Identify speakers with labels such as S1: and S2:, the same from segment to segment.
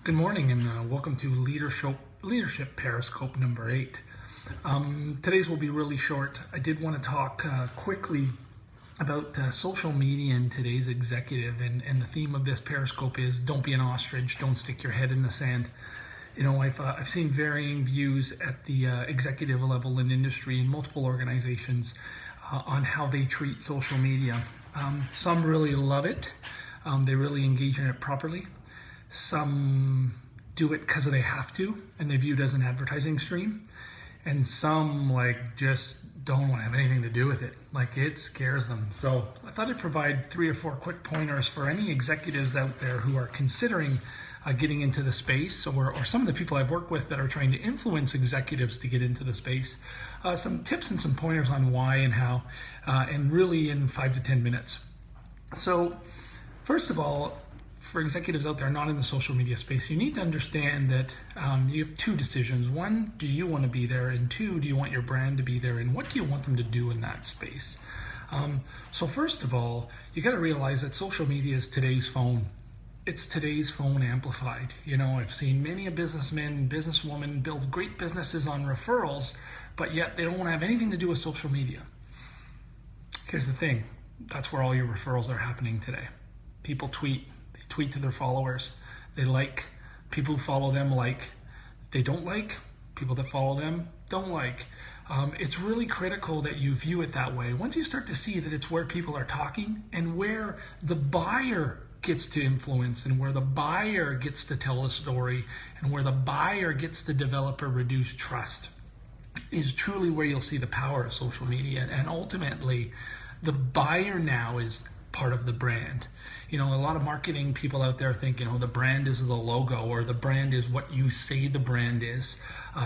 S1: Good morning and welcome to Leadership Periscope number 8. Today's will be really short. I did want to talk quickly about social media and today's executive, and the theme of this Periscope is don't be an ostrich, don't stick your head in the sand. You know, I've seen varying views at the executive level in industry in multiple organizations on how they treat social media. Some really love it. They really engage in it properly. Some do it because they have to and they view it as an advertising stream, and some just don't want to have anything to do with it. It scares them. So I thought I'd provide 3 or 4 quick pointers for any executives out there who are considering getting into the space, or some of the people I've worked with that are trying to influence executives to get into the space. Some tips and some pointers on why and how, and really in 5 to 10 minutes. So first of all, for executives out there not in the social media space, you need to understand that you have 2 decisions. 1, do you want to be there? And 2, do you want your brand to be there? And what do you want them to do in that space? So first of all, you got to realize that social media is today's phone. It's today's phone amplified. You know, I've seen many a businessman, businesswoman build great businesses on referrals, but yet they don't want to have anything to do with social media. Here's the thing. That's where all your referrals are happening today. People tweet to their followers. They like. People who follow them like. They don't like. People that follow them don't like. It's really critical that you view it that way. Once you start to see that it's where people are talking and where the buyer gets to influence and where the buyer gets to tell a story and where the buyer gets to develop or reduce trust, is truly where you'll see the power of social media. And ultimately, the buyer now is part of the brand. You know, a lot of marketing people out there think, the brand is the logo, or the brand is what you say the brand is.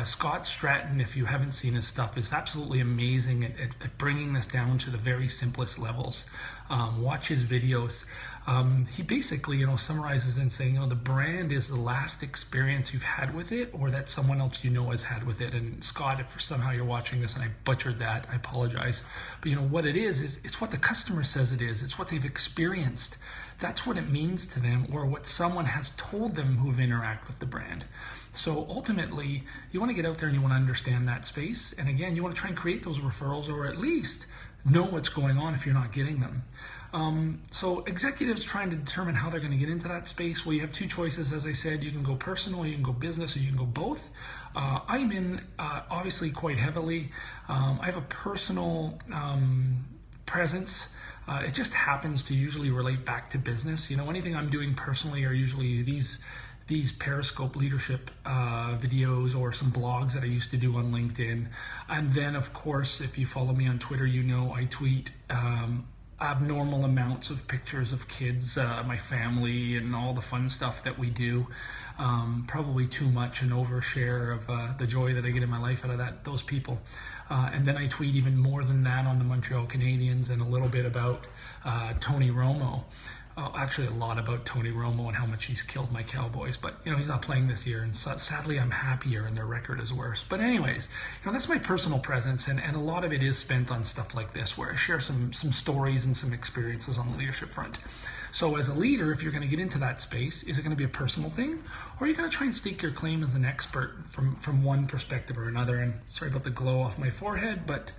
S1: Scott Stratton, if you haven't seen his stuff, is absolutely amazing at bringing this down to the very simplest levels. Watch his videos. He basically, summarizes and saying, the brand is the last experience you've had with it, or that someone else has had with it. And Scott, if somehow you're watching this and I butchered that, I apologize. But what it is it's what the customer says it is. It's what they've experienced. That's what it means to them, or what someone has told them who've interacted with the brand. So ultimately, you want to get out there and you want to understand that space. And again, you want to try and create those referrals, or at least know what's going on if you're not getting them. So executives trying to determine how they're going to get into that space, well, you have 2 choices. As I said, you can go personal, you can go business, or you can go both. I'm in obviously quite heavily. I have a personal presence. It just happens to usually relate back to business. Anything I'm doing personally are usually these Periscope leadership videos, or some blogs that I used to do on LinkedIn. And then, of course, if you follow me on Twitter, I tweet abnormal amounts of pictures of kids, my family, and all the fun stuff that we do. Probably too much, an overshare of the joy that I get in my life out of those people. And then I tweet even more than that on the Montreal Canadiens, and a little bit about Tony Romo. Actually, a lot about Tony Romo and how much he's killed my Cowboys. But, he's not playing this year, and sadly I'm happier, and their record is worse. But anyways, that's my personal presence, and a lot of it is spent on stuff like this, where I share some stories and some experiences on the leadership front. So as a leader, if you're going to get into that space, is it going to be a personal thing, or are you going to try and stake your claim as an expert from one perspective or another? And sorry about the glow off my forehead, but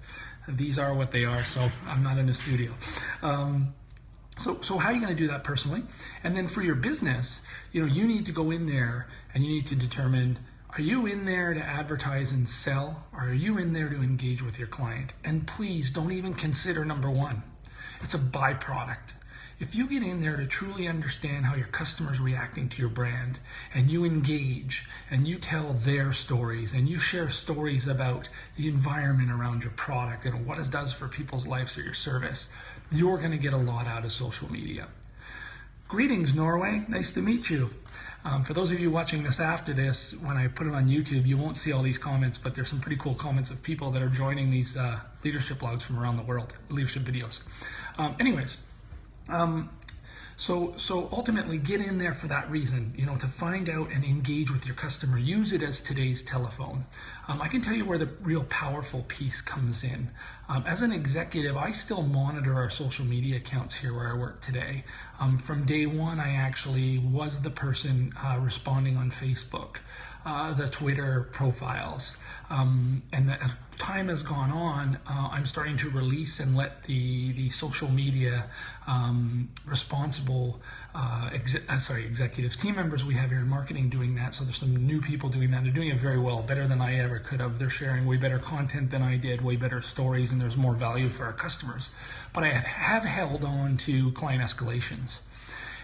S1: these are what they are, so I'm not in a studio. So how are you going to do that personally? And then for your business, you need to go in there and you need to determine, are you in there to advertise and sell, or are you in there to engage with your client? And please don't even consider number 1. It's a byproduct. If you get in there to truly understand how your customer's reacting to your brand, and you engage and you tell their stories and you share stories about the environment around your product and what it does for people's lives or your service, you're going to get a lot out of social media. Greetings, Norway. Nice to meet you. For those of you watching this after this, when I put it on YouTube, you won't see all these comments, but there's some pretty cool comments of people that are joining these leadership blogs from around the world, leadership videos. So ultimately, get in there for that reason, to find out and engage with your customer. Use it as today's telephone. I can tell you where the real powerful piece comes in. As an executive, I still monitor our social media accounts here where I work today. From day one, I actually was the person responding on Facebook, the Twitter profiles, and as time has gone on, I'm starting to release and let the social media responsible executives, team members we have here in marketing doing that. So there's some new people doing that. They're doing it very well, better than I ever could have. They're sharing way better content than I did, way better stories, and there's more value for our customers. But I have held on to client escalations.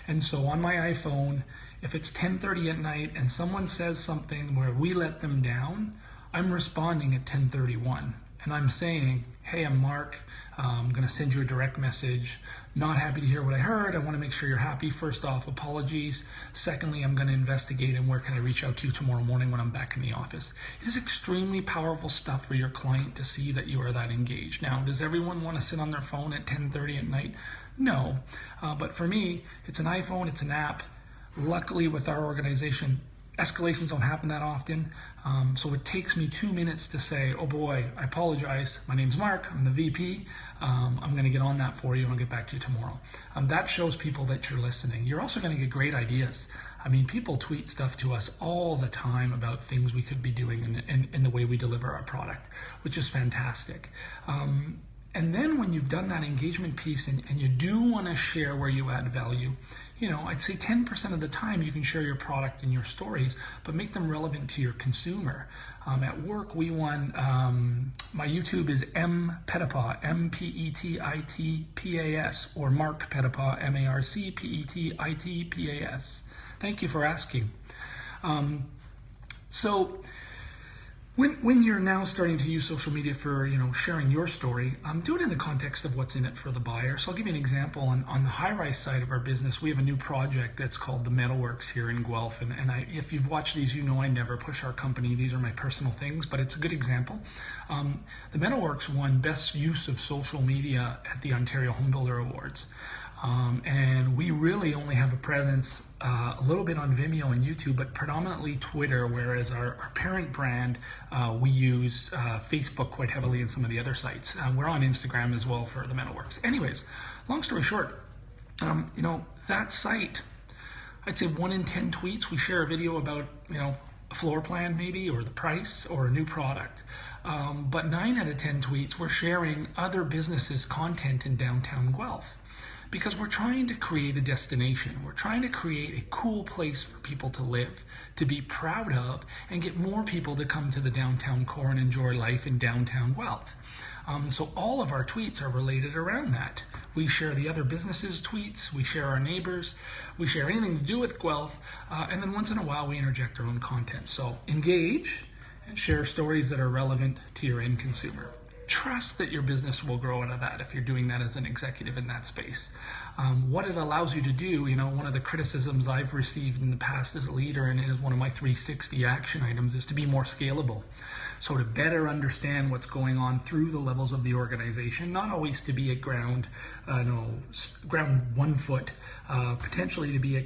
S1: And so on my iPhone, if it's 10:30 at night and someone says something where we let them down, I'm responding at 10:31 and I'm saying, hey, I'm Mark. I'm going to send you a direct message. Not happy to hear what I heard. I want to make sure you're happy. First off, apologies. Secondly, I'm going to investigate and where can I reach out to you tomorrow morning when I'm back in the office. It is extremely powerful stuff for your client to see that you are that engaged. Now, does everyone want to sit on their phone at 10:30 at night? No. But for me, it's an iPhone, it's an app. Luckily, with our organization, escalations don't happen that often, so it takes me 2 minutes to say, oh boy, I apologize, my name's Mark, I'm the VP, I'm going to get on that for you and I'll get back to you tomorrow. That shows people that you're listening. You're also going to get great ideas. I mean, people tweet stuff to us all the time about things we could be doing in the way we deliver our product, which is fantastic. And then when you've done that engagement piece and you do want to share where you add value, I'd say 10% of the time you can share your product and your stories, but make them relevant to your consumer. At work, we won, my YouTube is M Pettipas, M-P-E-T-I-T-P-A-S, or Mark Pettipas, M-A-R-C-P-E-T-I-T-P-A-S. Thank you for asking. When you're now starting to use social media for sharing your story, do it in the context of what's in it for the buyer. So I'll give you an example. On the high-rise side of our business, we have a new project that's called the Metalworks here in Guelph. And if you've watched these, I never push our company. These are my personal things, but it's a good example. The Metalworks won Best Use of Social Media at the Ontario Home Builder Awards. And we really only have a presence a little bit on Vimeo and YouTube, but predominantly Twitter, whereas our parent brand, we use Facebook quite heavily and some of the other sites. We're on Instagram as well for the Metalworks. Anyways, long story short, that site, I'd say 1 in 10 tweets, we share a video about, a floor plan maybe, or the price, or a new product. But 9 out of 10 tweets, we're sharing other businesses' content in downtown Guelph. Because we're trying to create a destination. We're trying to create a cool place for people to live, to be proud of, and get more people to come to the downtown core and enjoy life in downtown Guelph. So all of our tweets are related around that. We share the other businesses' tweets, we share our neighbors, we share anything to do with Guelph, and then once in a while we interject our own content. So engage and share stories that are relevant to your end consumer. Trust that your business will grow out of that if you're doing that as an executive in that space. What it allows you to do, one of the criticisms I've received in the past as a leader, and it is one of my 360 action items, is to be more scalable. So to better understand what's going on through the levels of the organization, not always to be at ground 1 foot, potentially to be at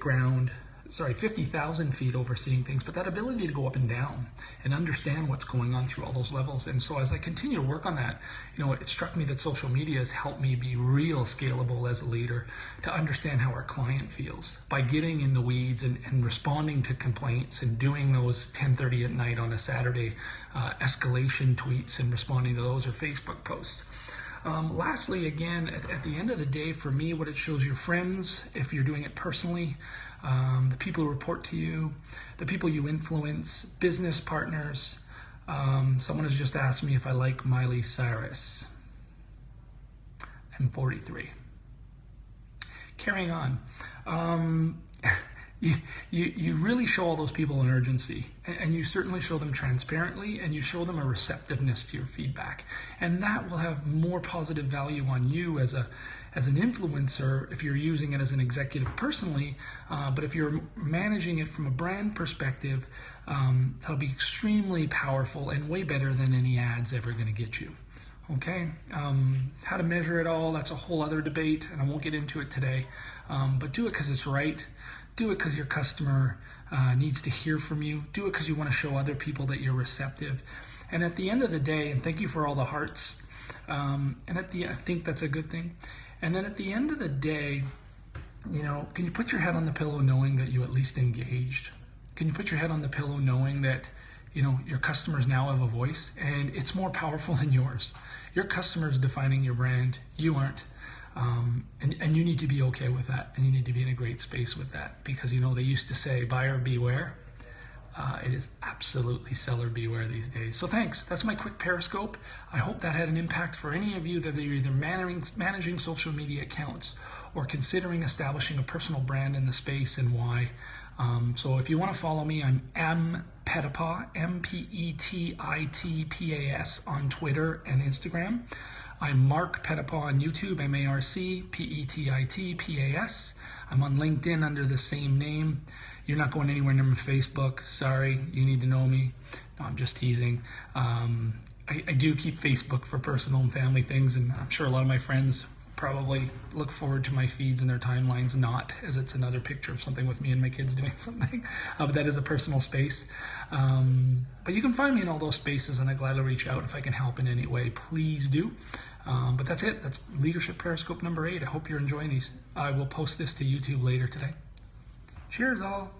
S1: 50,000 feet overseeing things, but that ability to go up and down and understand what's going on through all those levels. And so as I continue to work on that, it struck me that social media has helped me be real scalable as a leader to understand how our client feels by getting in the weeds and responding to complaints and doing those 10:30 at night on a Saturday escalation tweets and responding to those or Facebook posts. Lastly, again, at the end of the day, for me, what it shows your friends, if you're doing it personally, the people who report to you, the people you influence, business partners. Someone has just asked me if I like Miley Cyrus. I'm 43. Carrying on. You really show all those people an urgency, and you certainly show them transparently, and you show them a receptiveness to your feedback, and that will have more positive value on you as an influencer if you're using it as an executive personally, but if you're managing it from a brand perspective, that'll be extremely powerful and way better than any ads ever going to get you. Okay, how to measure it all, that's a whole other debate, and I won't get into it today. But do it because it's right. Do it because your customer needs to hear from you. Do it because you want to show other people that you're receptive. And at the end of the day, and thank you for all the hearts, I think that's a good thing. And then at the end of the day, can you put your head on the pillow knowing that you at least engaged? Can you put your head on the pillow knowing that your customers now have a voice, and it's more powerful than yours. Your customer is defining your brand. You aren't. And you need to be okay with that, and you need to be in a great space with that, because they used to say buyer beware. It is absolutely seller beware these days. So thanks. That's my quick Periscope. I hope that had an impact for any of you that are either managing social media accounts or considering establishing a personal brand in the space, and why. So if you want to follow me, I'm Petitpas, Petitpas on Twitter and Instagram. I'm Mark Petitpas on YouTube, MarcPetitpas. I'm on LinkedIn under the same name. You're not going anywhere near my Facebook. Sorry, you need to know me. No, I'm just teasing. I do keep Facebook for personal and family things, and I'm sure a lot of my friends probably look forward to my feeds and their timelines, not as it's another picture of something with me and my kids doing something, but that is a personal space. But you can find me in all those spaces, and I'd gladly reach out if I can help in any way. Please do. But that's it. That's Leadership Periscope number 8. I hope you're enjoying these. I will post this to YouTube later today. Cheers all.